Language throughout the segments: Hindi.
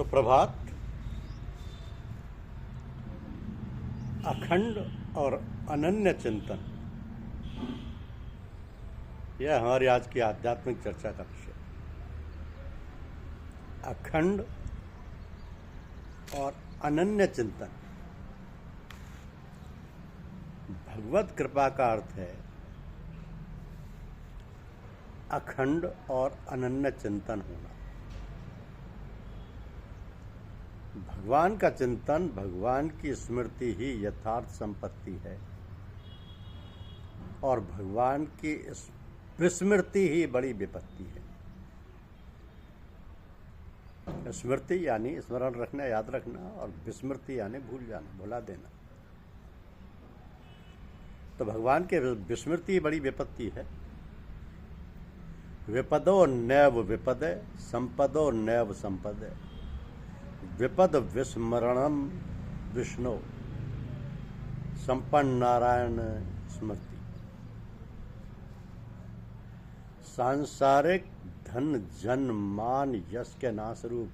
सुप्रभात। अखंड और अनन्य चिंतन, यह हमारी आज की आध्यात्मिक चर्चा का विषय। अखंड और अनन्य चिंतन। भगवत कृपा का अर्थ है अखंड और अनन्य चिंतन होना। भगवान का चिंतन, भगवान की स्मृति ही यथार्थ संपत्ति है और भगवान की विस्मृति ही बड़ी विपत्ति है। स्मृति यानी स्मरण रखना, याद रखना, और विस्मृति यानी भूल जाना, भुला देना। तो भगवान के विस्मृति बड़ी विपत्ति है। विपदो नैव विपदे, संपदो नैव संपदे, विपद विस्मरणम विष्णु, संपन्न नारायण स्मृति। सांसारिक धन जन मान यश के नाश रूप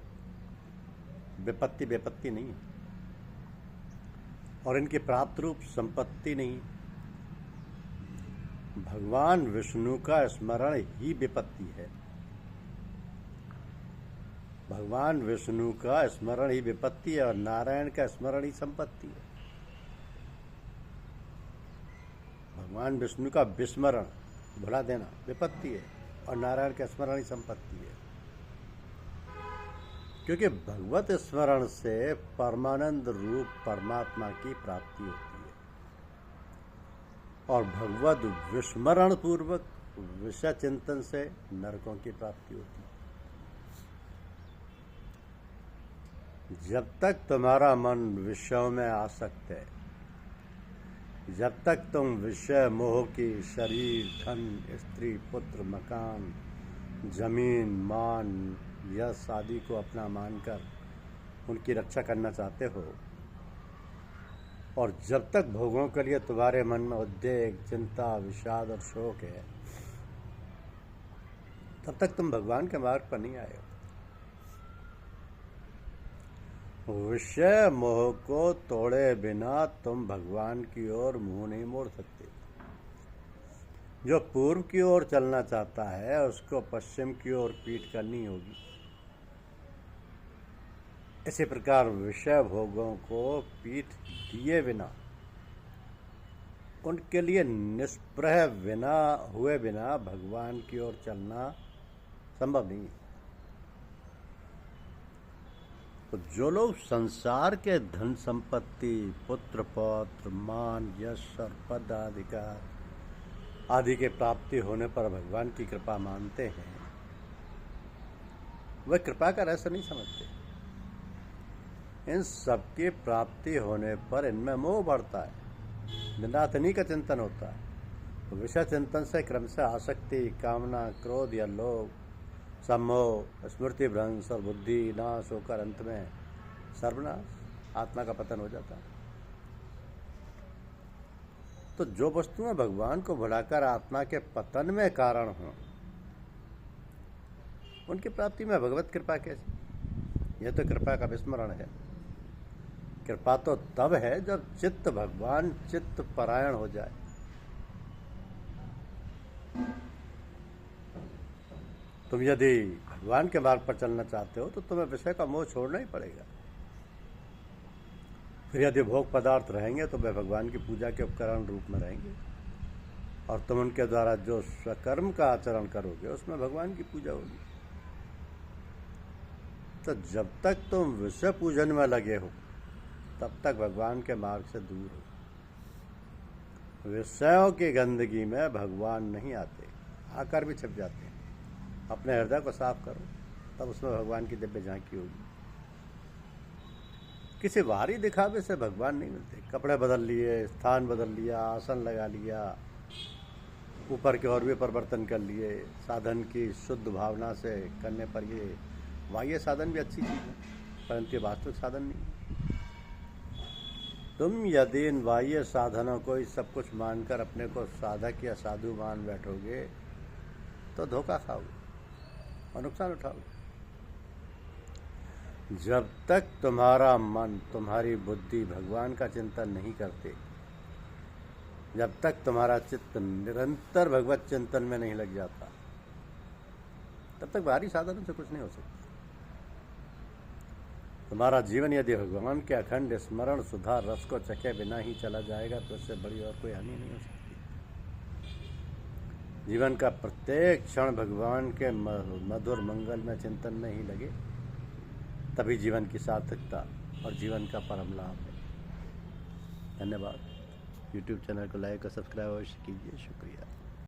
विपत्ति विपत्ति नहीं है, और इनकी प्राप्त रूप संपत्ति नहीं। भगवान विष्णु का स्मरण ही विपत्ति है। भगवान विष्णु का स्मरण ही विपत्ति है और नारायण का स्मरण ही संपत्ति है। भगवान विष्णु का विस्मरण, भुला देना, विपत्ति है और नारायण का स्मरण ही संपत्ति है। क्योंकि भगवत स्मरण से परमानंद रूप परमात्मा की प्राप्ति होती है और भगवत विस्मरण पूर्वक विषय चिंतन से नरकों की प्राप्ति होती है। जब तक तुम्हारा मन विषयों में आसक्त है, जब तक तुम विषय मोह की शरीर, धन, स्त्री, पुत्र, मकान, जमीन, मान, यश आदि को अपना मानकर उनकी रक्षा करना चाहते हो, और जब तक भोगों के लिए तुम्हारे मन में उद्वेग, चिंता, विषाद और शोक है, तब तक तुम भगवान के मार्ग पर नहीं आए हो। विषय मोह को तोड़े बिना तुम भगवान की ओर मुंह नहीं मोड़ सकते। जो पूर्व की ओर चलना चाहता है उसको पश्चिम की ओर पीठ करनी होगी। इसी प्रकार विषय भोगों को पीठ दिए बिना, उनके लिए निष्प्रह हुए बिना भगवान की ओर चलना संभव नहीं है। तो जो लोग संसार के धन संपत्ति, पुत्र पौत्र, मान, यश और पद अधिकार आदि के प्राप्ति होने पर भगवान की कृपा मानते हैं, वह कृपा का रहस्य नहीं समझते। इन सबकी प्राप्ति होने पर इनमें मोह बढ़ता है, दिन रात इन्हीं का चिंतन होता है। तो विषय चिंतन से क्रमशः आसक्ति, कामना, क्रोध या लोभ, सम्मोह, स्मृति भ्रंश और बुद्धि नाश होकर अंत में सर्वनाश, आत्मा का पतन हो जाता है। तो जो वस्तुएं भगवान को भुलाकर आत्मा के पतन में कारण हों, उनकी प्राप्ति में भगवत कृपा कैसे? यह तो कृपा का विस्मरण है। कृपा तो तब है जब चित्त भगवान चित्त परायण हो जाए। तुम यदि भगवान के मार्ग पर चलना चाहते हो तो तुम्हें विषय का मोह छोड़ना ही पड़ेगा। फिर यदि भोग पदार्थ रहेंगे तो वे भगवान की पूजा के उपकरण रूप में रहेंगे और तुम उनके द्वारा जो स्वकर्म का आचरण करोगे उसमें भगवान की पूजा होगी। तो जब तक तुम विषय पूजन में लगे हो तब तक भगवान के मार्ग से दूर हो। विषयों की गंदगी में भगवान नहीं आते, आकर भी छिप जाते हैं। अपने हृदय को साफ करो, तब उसमें भगवान की दिव्य झांकी होगी। किसी बाहरी दिखावे से भगवान नहीं मिलते। कपड़े बदल लिए, स्थान बदल लिया, आसन लगा लिया, ऊपर के और भी परिवर्तन कर लिए, साधन की शुद्ध भावना से करने पर ये बाह्य साधन भी अच्छी चीज़ है, परंतु वास्तविक साधन नहीं। तुम यदि इन बाह्य साधनों को ही सब कुछ मानकर अपने को साधक या साधु मान बैठोगे तो धोखा खाओगे और नुकसान उठाओगे। जब तक तुम्हारा मन, तुम्हारी बुद्धि भगवान का चिंतन नहीं करते, जब तक तुम्हारा चित्त निरंतर भगवत चिंतन में नहीं लग जाता, तब तक बाहरी साधनों से कुछ नहीं हो सकता। तुम्हारा जीवन यदि भगवान के अखंड स्मरण सुधार रस को चखे बिना ही चला जाएगा तो इससे बड़ी और कोई हानि नहीं हो सकती। जीवन का प्रत्येक क्षण भगवान के मधुर मंगल में चिंतन में ही लगे, तभी जीवन की सार्थकता और जीवन का परम लाभ है। धन्यवाद। YouTube चैनल को लाइक और सब्सक्राइब अवश्य कीजिए। शुक्रिया।